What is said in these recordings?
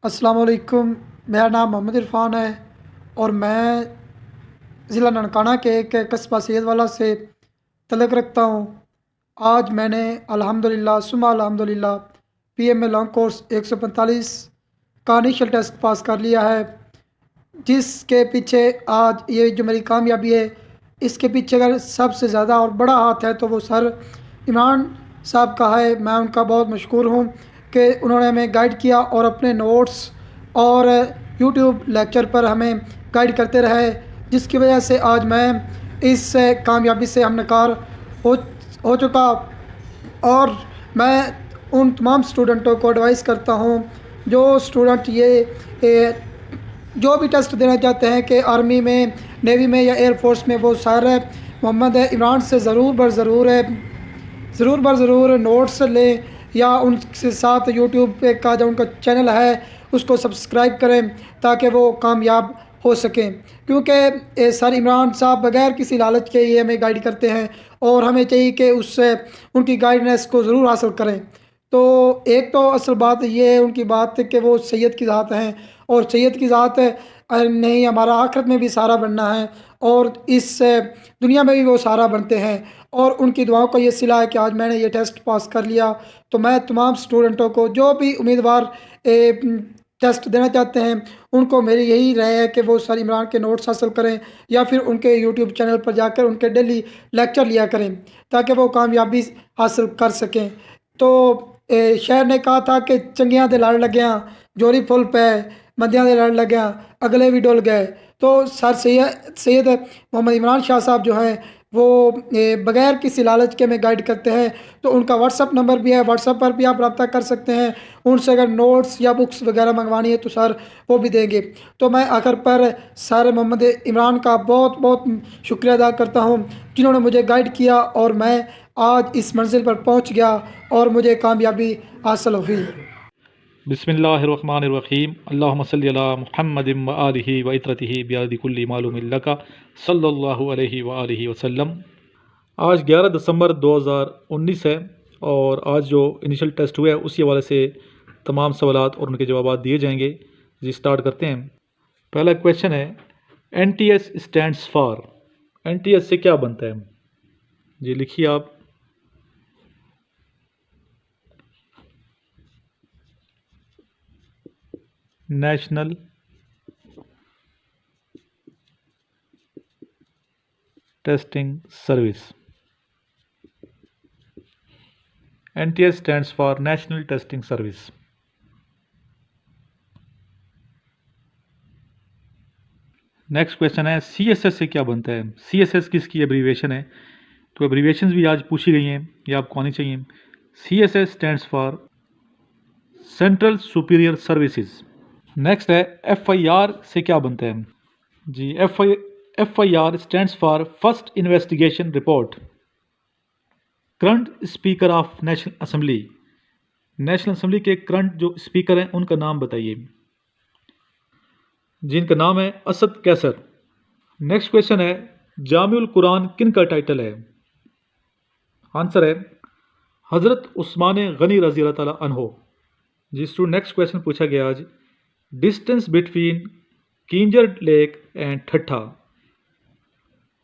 अस्सलाम वालेकुम। मेरा नाम मोहम्मद इरफ़ान है और मैं ज़िला ननकाना के एक कस्बा सैयदवाला से तल्लुक़ रखता हूँ। आज मैंने अल्हम्दुलिल्लाह सुम्मा अल्हम्दुलिल्लाह पीएमए लॉन्ग कोर्स 145 का इनिशियल टेस्ट पास कर लिया है, जिसके पीछे आज ये जो मेरी कामयाबी है, इसके पीछे अगर सबसे ज़्यादा और बड़ा हाथ है तो वो सर इमरान साहब का है। मैं उनका बहुत मशकूर हूँ कि उन्होंने हमें गाइड किया और अपने नोट्स और यूट्यूब लेक्चर पर हमें गाइड करते रहे, जिसकी वजह से आज मैं इस कामयाबी से हमनकार हो हो चुका। और मैं उन तमाम स्टूडेंटों को एडवाइस करता हूँ जो स्टूडेंट ये जो भी टेस्ट देना चाहते हैं कि आर्मी में, नेवी में या एयरफोर्स में, वो सारे मोहम्मद इमरान से ज़रूर बर ज़रूर नोट्स लें या उनके साथ यूट्यूब पे का जो उनका चैनल है उसको सब्सक्राइब करें ताकि वो कामयाब हो सकें। क्योंकि सर इमरान साहब बगैर किसी लालच के ये हमें गाइड करते हैं और हमें चाहिए कि उससे उनकी गाइडेंस को ज़रूर हासिल करें। तो एक तो असल बात ये है उनकी बात कि वो सैयद की ज़ात हैं और सैयद की ज़ात नहीं, हमारा आखिरत में भी सहारा बनना है और इस दुनिया में भी वो सहारा बनते हैं। और उनकी दुआओं का ये सिला है कि आज मैंने ये टेस्ट पास कर लिया। तो मैं तमाम स्टूडेंटों को, जो भी उम्मीदवार टेस्ट देना चाहते हैं, उनको मेरी यही राय है कि वो सर इमरान के नोट्स हासिल करें या फिर उनके यूट्यूब चैनल पर जाकर उनके डेली लेक्चर लिया करें ताकि वो कामयाबी हासिल कर सकें। तो शायर ने कहा था कि चंगियां दे लड़ लग्या जोरी फुल पै, मदियां दे लड़ लग्या अगले भी डुल गए। तो सर सैयद मोहम्मद इमरान शाह साहब जो हैं वो बगैर किसी लालच के में गाइड करते हैं। तो उनका व्हाट्सअप नंबर भी है, व्हाट्सअप पर भी आप रब्ता कर सकते हैं। उनसे अगर नोट्स या बुक्स वगैरह मंगवानी है तो सर वो भी देंगे। तो मैं आखिर पर सर मोहम्मद इमरान का बहुत बहुत शुक्रिया अदा करता हूँ जिन्होंने मुझे गाइड किया और मैं आज इस मंजिल पर पहुँच गया और मुझे कामयाबी हासिल हुई। बिस्मिल्लाहिर्रहमानिर्रहीम अल्लाहुम्मा सल्लि अला मुहम्मदिन व आलिहि व इत्रतिहि बियादि कुल्ली मालूमिन लका सल्लल्लाहु अलैहि व आलिहि वसल्लम। आज 11 दिसंबर 2019 है और आज जो इनिशियल टेस्ट हुआ है उसी हवाले से तमाम सवालात और उनके जवाब दिए जाएंगे। जी स्टार्ट करते हैं। पहला क्वेश्चन है, NTS स्टैंड्स फॉर, NTS से क्या बनता है? जी लिखिए आप। National testing service. NTS stands for National Testing Service. Next question है, CSS से क्या बनता है? CSS किसकी एब्रीविएशन है? तो एब्रीविएशंस भी आज पूछी गई हैं, ये आपको आनी चाहिए। CSS stands for central superior services. Next है, FIR से क्या बनता है? जी FIR stands for first investigation report. Current speaker of national assembly, national assembly के करंट जो स्पीकर हैं उनका नाम बताइए। जिनका नाम है असद कैसर। नेक्स्ट क्वेश्चन है, जामिउल कुरान किन का टाइटल है? आंसर है हज़रत उस्मान गनी रजी अल्लाह ताला अन्हो। जिस टू नेक्स्ट क्वेश्चन पूछा गया आज, distance between Keenjhar lake and ठट्ठा,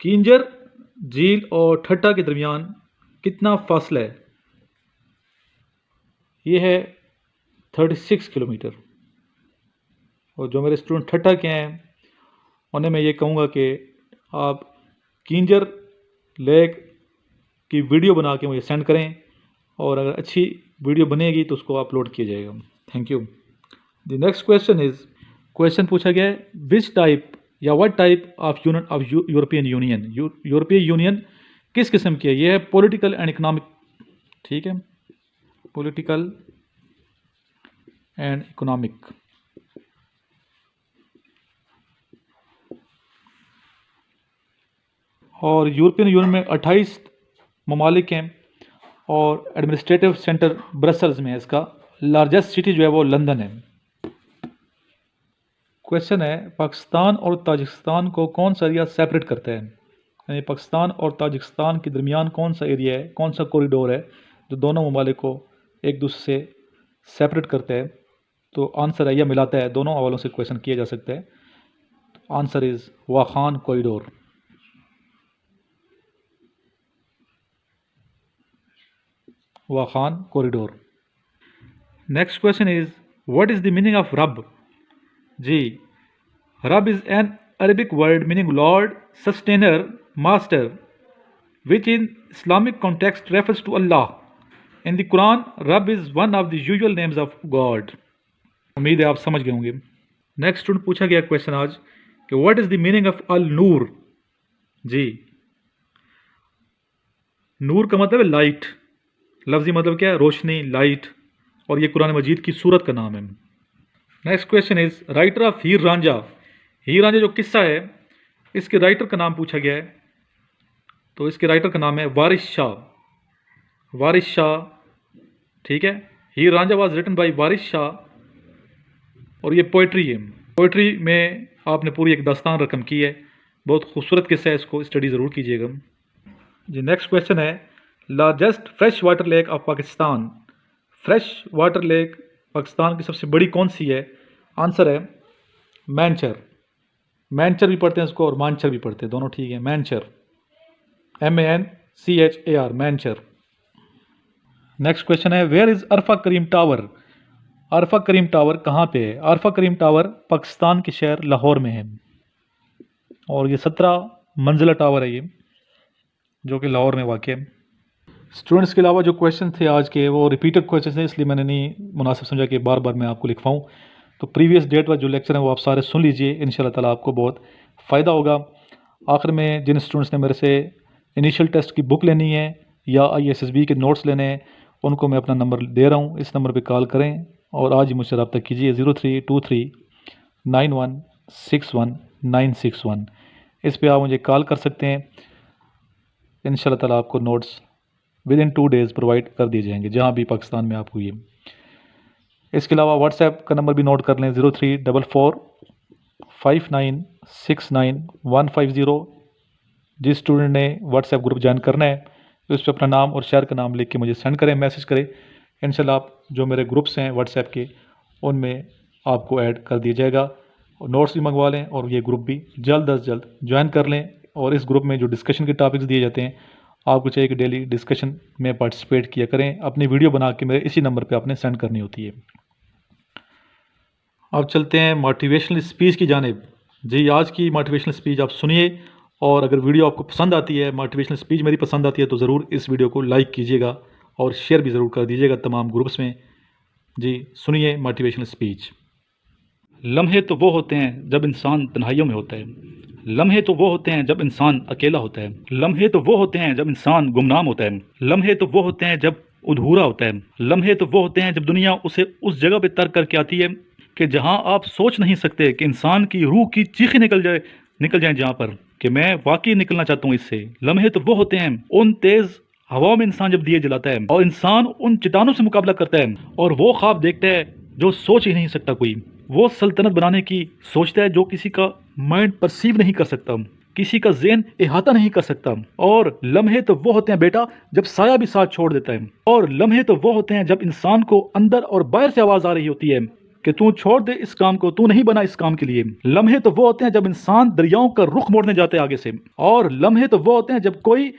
किंजर झील और ठट्ठा के दरमियान कितना फासला है? ये है 36 किलोमीटर। और जो मेरे स्टूडेंट ठट्ठा के हैं उन्हें मैं ये कहूँगा कि आप किंजर लेक की वीडियो बना के मुझे सेंड करें और अगर अच्छी वीडियो बनेगी तो उसको अपलोड किया जाएगा। Thank you. The next question is, question पूछा गया है विच टाइप या what type of union of European union, यूरोपीय यूनियन किस किस्म की है? ये है पॉलिटिकल एंड इकोनॉमिक। ठीक है, पॉलिटिकल एंड इकोनॉमिक। और यूरोपियन यूनियन में 28 ममालिक हैं और एडमिनिस्ट्रेटिव सेंटर ब्रसल्स में है। इसका लार्जेस्ट सिटी जो है वो लंदन है। क्वेश्चन है, पाकिस्तान और ताजिकिस्तान को कौन सा एरिया सेपरेट करता है? यानी पाकिस्तान और ताजिकिस्तान के दरमियान कौन सा एरिया है, कौन सा कॉरिडोर है जो दोनों ममालिक को एक दूसरे से सेपरेट करता है? तो आंसर है, यह मिलाता है, दोनों हवालों से क्वेश्चन किया जा सकता है। Answer is Wakhan corridor. Wakhan corridor. Next question is what is the meaning of रब? जी, रब is an Arabic word meaning Lord, sustainer, master, which in Islamic context refers to Allah. In the Quran, Rabb is one of the usual names of God. उम्मीद है आप समझ गए होंगे। Next student पूछा गया क्वेश्चन आज कि what is the meaning of अल नूर? जी, नूर का मतलब है लाइट, लफ्जी मतलब क्या है? रोशनी, लाइट, और ये कुरान मजीद की सूरत का नाम है। Next question is writer of Heer Ranjha. Heer Ranjha जो किस्सा है, इसके राइटर का नाम पूछा गया है। तो इसके राइटर का नाम है वारिस शाह। वारिस शाह, ठीक है। हीर रांझा वाज रिटन बाय वारिस शाह, और ये पोइट्री है। पोइट्री में आपने पूरी एक दास्तान रकम की है, बहुत खूबसूरत किस्सा है, इसको स्टडी ज़रूर कीजिएगा जी। नेक्स्ट क्वेश्चन है largest fresh water lake of Pakistan. Fresh water lake Pakistan की सबसे बड़ी कौन सी है? आंसर है मैनचर। मैनचर भी पढ़ते हैं इसको और मानचर भी पढ़ते हैं, दोनों ठीक है। Manchar, MANCHAR, Manchar. Next question है where is Arfa Karim tower? Arfa Karim tower कहाँ पे है? अरफा करीम टावर पाकिस्तान के शहर लाहौर में है, और ये 17 मंजिला टावर है ये, जो कि लाहौर में वाक़ है। स्टूडेंट्स के अलावा जो क्वेश्चन थे आज के वो रिपीटेड क्वेश्चन थे, इसलिए मैंने नहीं मुनासिब समझा कि बार बार मैं आपको लिखवाऊँ। तो प्रीवियस डेट वाले जो लेक्चर हैं वो आप सारे सुन लीजिए, इंशाल्लाह ताला आपको बहुत फ़ायदा होगा। आखिर में जिन स्टूडेंट्स ने मेरे से इनिशियल टेस्ट की बुक लेनी है या ISSB के नोट्स लेने हैं, उनको मैं अपना नंबर दे रहा हूँ, इस नंबर पे कॉल करें और आज ही मुझसे रब्ता कीजिए 03239161 इस पे आप मुझे कॉल कर सकते हैं। इंशाल्लाह ताला आपको notes with in 2 days provide कर दिए जाएंगे जहाँ भी पाकिस्तान में आप हुई है। इसके अलावा व्हाट्सएप का नंबर भी नोट कर लें 03445969 जिस स्टूडेंट ने व्हाट्सएप ग्रुप ज्वाइन करना है उस पर अपना नाम और शहर का नाम लिख के मुझे सेंड करें, मैसेज करें। इंशाल्लाह आप जो मेरे ग्रुप्स हैं व्हाट्सएप के, उनमें आपको ऐड कर दिया जाएगा। और नोट्स भी मंगवा लें और ये ग्रुप भी जल्द अज जल्द ज्वाइन कर लें। और इस ग्रुप में जो डिस्कशन के टॉपिक्स दिए जाते हैं, आपको चाहिए कि डेली डिस्कशन में पार्टिसिपेट किया करें। अपनी वीडियो बना के मेरे इसी नंबर पर आपने सेंड करनी होती है। अब चलते हैं मोटिवेशनल स्पीच की जानिब। जी, आज की मोटिवेशनल स्पीच आप सुनिए, और अगर वीडियो आपको पसंद आती है, मोटिवेशनल स्पीच मेरी पसंद आती है, तो ज़रूर इस वीडियो को लाइक कीजिएगा और शेयर भी ज़रूर कर दीजिएगा तमाम ग्रुप्स में। जी, सुनिए मोटिवेशनल स्पीच। लम्हे तो वो होते हैं जब इंसान तन्हाइयों में होता है। लम्हे तो वो होते हैं जब इंसान अकेला होता है। लम्हे तो वो होते हैं जब इंसान गुमनाम होता है। लम्हे तो वो होते हैं जब अधूरा होता है। लम्हे तो वो होते हैं जब दुनिया उसे उस जगह पे तर्क करके आती है कि जहाँ आप सोच नहीं सकते कि इंसान की रूह की चीखें निकल जाए जहाँ पर कि मैं वाकई निकलना चाहता हूँ इससे। लम्हे तो वो होते हैं उन तेज हवाओं में इंसान जब दिए जलाता है और इंसान उन चट्टानों से मुकाबला करता है और वो ख्वाब देखता है जो सोच ही नहीं सकता कोई। वो सल्तनत बनाने की सोचता है जो किसी का माइंड परसीव नहीं कर सकता, किसी का ज़हन इहाता नहीं कर सकता। और लम्हे तो वो होते हैं बेटा जब साया भी साथ छोड़ देता है। और लम्हे तो वो होते हैं जब इंसान को अंदर और बाहर से आवाज़ आ रही होती है कि तू छोड़ दे इस काम को, तू नहीं बना इस काम के लिए। लम्हे तो वो होते हैं जब इंसान दरियाओं का रुख मोड़ने जाते हैं आगे से। और लम्हे तो वो होते हैं जब कोई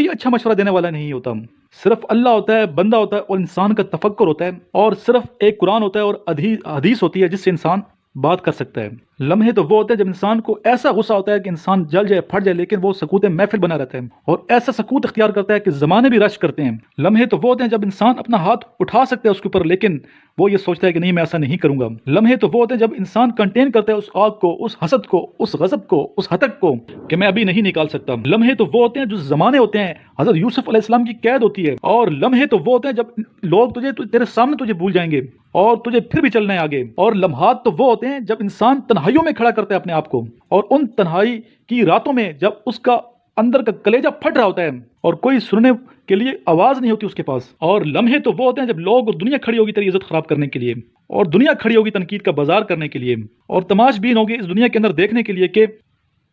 अच्छा मशवरा देने वाला नहीं होता, सिर्फ अल्लाह होता है, बंदा होता है और इंसान का तफक्कुर होता है, और सिर्फ एक कुरान होता है और हदीस होती है जिससे इंसान बात कर सकता है। लम्हे तो वो होते हैं जब इंसान को ऐसा गुस्सा होता है कि इंसान जल जाए, फट जाए, लेकिन वो सकूत महफिल बना रहता है और ऐसा सकूत इख्तियार करता है कि ज़माने भी रश करते हैं। लम्हे तो वो होते हैं जब इंसान अपना हाथ उठा सकता है उसके ऊपर, लेकिन वो ये सोचता है कि नहीं मैं ऐसा नहीं करूंगा। लम्हे तो वो होते हैं जब इंसान कंटेन करता है उस आग को, उस हसद को, उस गज़ब को, उस हतक को कि मैं अभी नहीं निकाल सकता। लम्हे तो वो होते हैं जो ज़माने होते हैं हज़रत यूसुफ अलैहिस्सलाम की कैद होती है। और लम्हे तो वो होते हैं जब लोग तेरे सामने तुझे भूल जाएंगे और तुझे फिर भी चलना है आगे। और लम्हात तो वो होते हैं जब इंसान तन्हाइयों में खड़ा करता है अपने आप को, और उन तन्हाई की रातों में जब उसका अंदर का कलेजा फट रहा होता है और कोई सुनने के लिए आवाज नहीं होती उसके पास। और लम्हे तो वो होते हैं जब लोग और दुनिया खड़ी होगी तेरी इज्जत खराब करने के लिए, और दुनिया खड़ी होगी तनकीद का बाजार करने के लिए, और तमाशबीन होगी इस दुनिया के अंदर देखने के लिए कि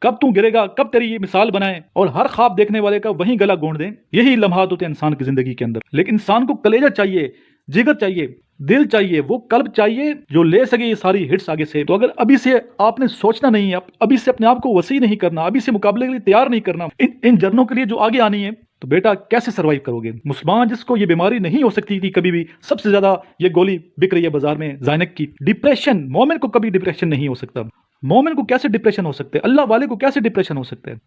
कब तू गिरेगा, कब तेरी ये मिसाल बनाए, और हर ख्वाब देखने वाले का वहीं गला गोंद दें। यही लम्हात होते हैं इंसान की जिंदगी के अंदर। लेकिन इंसान को कलेजा चाहिए, जिगर चाहिए, दिल चाहिए, वो कल्ब चाहिए जो ले सके ये सारी हिट्स आगे से। तो अगर अभी से आपने सोचना नहीं है, अभी से अपने आप को वसी नहीं करना, अभी से मुकाबले के लिए तैयार नहीं करना इन जर्नों के लिए जो आगे आनी है, तो बेटा कैसे सरवाइव करोगे? मुसलमान जिसको ये बीमारी नहीं हो सकती थी कभी भी, सबसे ज्यादा ये गोली बिक रही है बाजार में ज़ायनक की। डिप्रेशन, मोमिन को कभी डिप्रेशन नहीं हो सकता। मोमिन को कैसे डिप्रेशन हो सकते हैं? अल्लाह वाले को कैसे डिप्रेशन हो सकते हैं?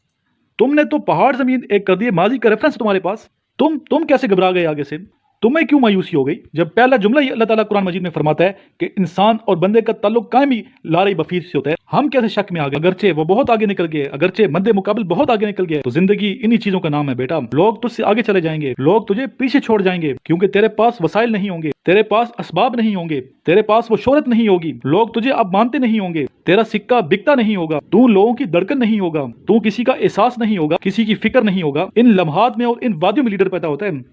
तुमने तो पहाड़ जमीन एक कर दिए, माजी का रेफरेंस तुम्हारे पास, तुम कैसे घबरा गए आगे से? तुम्हें क्यों मायूसी हो गई जब पहला जुमला ही अल्लाह ताला कुरान मजीद में फरमाता है कि इंसान और बंदे का ताल्लुक कायम ही लारी बफीर से होता है? हम कैसे शक में आ गए? अगरचे वो बहुत आगे निकल गए, अगरचे मद्दे मुकाबिल बहुत आगे निकल गए। तो जिंदगी इन्हीं चीजों का नाम है बेटा। लोग तुझसे आगे चले जाएंगे, लोग तुझे पीछे छोड़ जाएंगे, क्योंकि तेरे पास वसाइल नहीं होंगे, तेरे पास असबाब नहीं होंगे, तेरे पास वो शोहरत नहीं होगी, लोग तुझे अब मानते नहीं होंगे, तेरा सिक्का बिकता नहीं होगा, तू लोगों की धड़कन नहीं होगा, तू किसी का एहसास नहीं होगा, किसी की फिक्र नहीं होगा। इन लम्हात में और इन वादियों में लीडर पैदा होता है,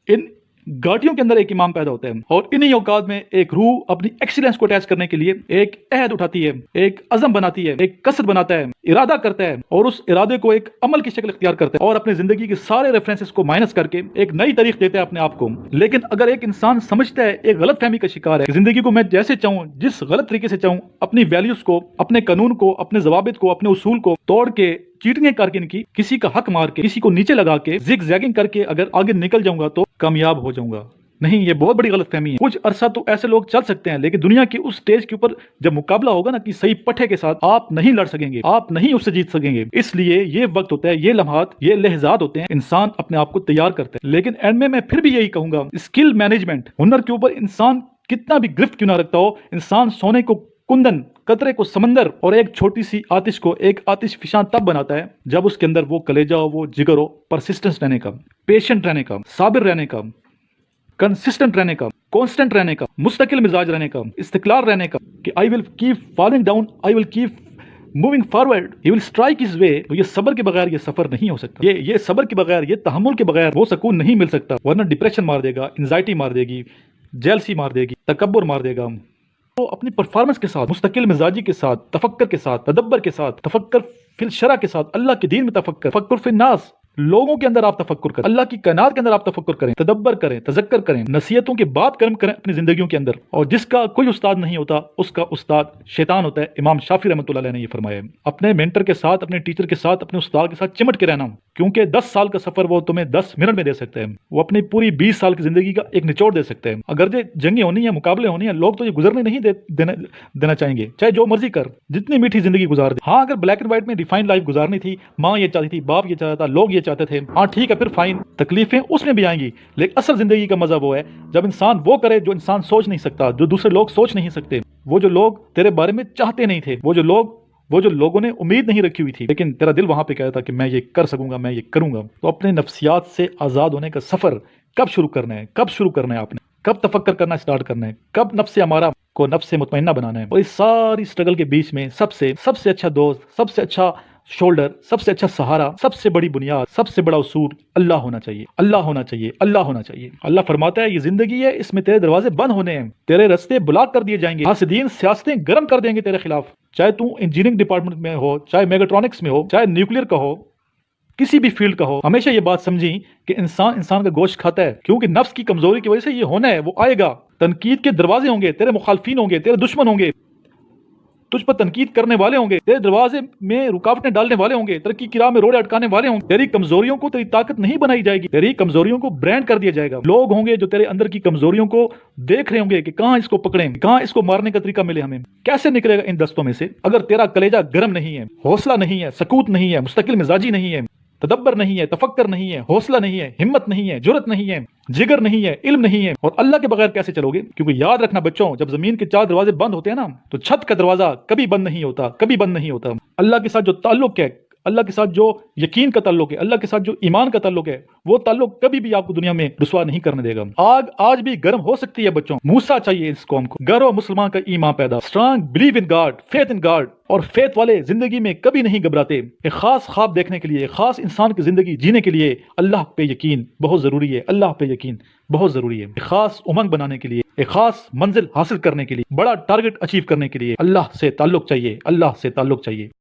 इन घाटियों के अंदर एक इमाम पैदा होता है, और इन्हीं औकात में एक रूह अपनी एक्सीलेंस को अटैच करने के लिए एक अहद उठाती है, एक अज़म बनाती है, एक कसद बनाता है, इरादा करता है, और उस इरादे को एक अमल की शक्ल इख्तियार करता है, और अपनी जिंदगी के सारे रेफरेंसेस को माइनस करके एक नई तारीख देता है अपने आप को। लेकिन अगर एक इंसान समझता है, एक गलत फहमी का शिकार है, जिंदगी को मैं जैसे चाहूँ, जिस गलत तरीके से चाहूँ, अपनी वैल्यूज को, अपने कानून को, अपने जवाबित को, अपने उसूल को तोड़ के, चीटिंग करके, इनकी किसी का हक मार के, किसी को नीचे लगा के, जिग जैगिंग करके अगर आगे निकल जाऊंगा तो कामयाब हो जाऊंगा, नहीं, ये बहुत बड़ी गलत फहमी है। कुछ अरसा तो ऐसे लोग चल सकते हैं, लेकिन दुनिया की उस स्टेज के ऊपर जब मुकाबला होगा ना कि सही पट्टे के साथ, आप नहीं लड़ सकेंगे, आप नहीं उससे जीत सकेंगे। इसलिए ये वक्त होता है, ये लम्हात, ये लहजात होते हैं, इंसान अपने आप को तैयार करता है। लेकिन एंड में मैं फिर भी यही कहूंगा, स्किल मैनेजमेंट, हुनर के ऊपर इंसान कितना भी गिरफ्त क्यों ना रखता हो, इंसान सोने को कुंदन, कतरे को समंदर और एक छोटी सी आतिश को एक आतिश फिशां तब बनाता है जब उसके अंदर वो कलेजा हो, वो जिगर हो, परसिस्टेंस रहने का, पेशेंट रहने का, साबिर रहने का, कंसिस्टेंट रहने का, कांस्टेंट रहने का, मुस्तकिल मिजाज रहने का, इस्तिकलाल रहने का, कि I will keep falling down, I will keep moving forward, he will strike his way. तो ये सब्र के बगैर ये सफर नहीं हो सकता, ये सब्र के बगैर, ये तहम्मुल के बगैर वो सुकून नहीं मिल सकता, वरना डिप्रेशन मार देगा, एंजाइटी मार देगी, जेलसी मार देगी, तकब्बुर मार देगा। तो अपनी परफॉर्मेंस के साथ, मुस्तकिल मिजाजी के साथ, तफक्कर के साथ, तदब्बर के साथ, तफक्कर फिल शरा के साथ, अल्लाह के दीन में तफक्कर, तफक्कुर फिल नास, लोगों के अंदर आप तफक्कुर करें, अल्लाह की कायनात के अंदर आप तफक्कुर करें, तदब्बर करें, तजक्कर करें, नसीहतों के बाद कर्म करें अपनी जिंदगियों के अंदर। और जिसका कोई उस्ताद नहीं होता, उसका उस्ताद शैतान होता है। इमाम शाफी रहमतुल्लाह अलैह ने ये फरमाया है। अपने मेंटर के साथ, अपने टीचर के साथ, अपने उस्ताद के साथ चिमट के रहना, क्योंकि 10 साल का सफर वो तुम्हें 10 मिनट में दे सकते हैं, वो अपनी पूरी 20 साल की जिंदगी का एक निचोड़ दे सकते हैं। अगर जो जंगें होनी है, मुकाबले होनी है, लोग तो ये गुजरने नहीं देना चाहेंगे, चाहे जो मर्जी कर, जितनी मीठी जिंदगी गुजार दे। हाँ, अगर ब्लैक एंड व्हाइट में डिफाइंड लाइफ गुजारनी थी, माँ ये चाहती थी, बाप ये चाहता था, लोग ये चाहते थे, हाँ ठीक है, फिर फाइन, तकलीफें उसमें भी आएंगी, लेकिन असल जिंदगी का मजा वो है जब इंसान वो करे जो इंसान सोच नहीं सकता, जो दूसरे लोग सोच नहीं सकते, वो जो लोग तेरे बारे में चाहते नहीं थे, वो जो लोगों ने उम्मीद नहीं रखी हुई थी, लेकिन तेरा दिल वहां पे कहता था कि मैं ये कर सकूंगा, मैं ये करूंगा। तो अपने नफ्सियात से आजाद होने का सफर कब शुरू करना है, कब शुरू करना है आपने, कब तफक्कर करना स्टार्ट करना है, कब नफ्स अमारा को नफ्स मुतमइन्ना बनाना है। और इस सारी स्ट्रगल के बीच में सबसे अच्छा दोस्त, सबसे अच्छा शोल्डर, सबसे अच्छा सहारा, सबसे बड़ी बुनियाद, सबसे बड़ा उसूल अल्लाह होना चाहिए, अल्लाह होना चाहिए, अल्लाह होना चाहिए। अल्लाह फरमाता है, ये जिंदगी है, इसमें तेरे दरवाजे बंद होने हैं, तेरे रास्ते ब्लॉक कर दिए जाएंगे, हासिदीन सियासतें गर्म कर देंगे तेरे खिलाफ। चाहे तू इंजीनियरिंग डिपार्टमेंट में हो, चाहे मेगाट्रॉनिक्स में हो, चाहे न्यूक्लियर का हो, किसी भी फील्ड का हो, हमेशा ये बात समझी कि इंसान का गोश्त खाता है, क्योंकि नफ्स की कमजोरी की वजह से ये होना है, वो आएगा। तनकीद के दरवाजे होंगे, तेरे मुखालफीन होंगे, तेरे दुश्मन होंगे, तुझ पर तनकीद करने वाले होंगे, तेरे दरवाजे में रुकावटें डालने वाले होंगे, तरक्की की राह में रोड़े अटकाने वाले होंगे। तेरी कमजोरियों को तेरी ताकत नहीं बनाई जाएगी, तेरी कमजोरियों को ब्रांड कर दिया जाएगा। लोग होंगे जो तेरे अंदर की कमजोरियों को देख रहे होंगे कि कहां इसको पकड़ें, कहां इसको मारने का तरीका मिले, हमें कैसे निकलेगा इन दस्तों में से। अगर तेरा कलेजा गर्म नहीं है, हौसला नहीं है, सकूत नहीं है, मुस्तकिल मिजाजी नहीं है, तदब्बर नहीं है, तफक्कर नहीं है, हौसला नहीं है, हिम्मत नहीं है, जुर्रत नहीं है, जिगर नहीं है, इल्म नहीं है, और अल्लाह के बगैर कैसे चलोगे? क्योंकि याद रखना बच्चों, जब जमीन के 4 दरवाजे बंद होते हैं ना, तो छत का दरवाजा कभी बंद नहीं होता, कभी बंद नहीं होता। अल्लाह के साथ जो ताल्लुक है, अल्लाह के साथ जो यकीन का ताल्लुक है, अल्लाह के साथ जो ईमान का ताल्लुक है, वो ताल्लुक कभी भी आपको दुनिया में रुसवा नहीं करने देगा। आग आज भी गर्म हो सकती है बच्चों, मूसा चाहिए इस कौम को, गर्व मुसलमान का ईमान पैदा, strong believe in God, faith in God. और फेथ वाले जिंदगी में कभी नहीं घबराते। एक खास ख्वाब देखने के लिए, एक खास इंसान की जिंदगी जीने के लिए अल्लाह पे यकीन बहुत जरूरी है, अल्लाह पे यकीन बहुत जरूरी है। एक खास उमंग बनाने के लिए, एक खास मंजिल हासिल करने के लिए, बड़ा टारगेट अचीव करने के लिए अल्लाह से ताल्लुक चाहिए, अल्लाह से ताल्लुक चाहिए।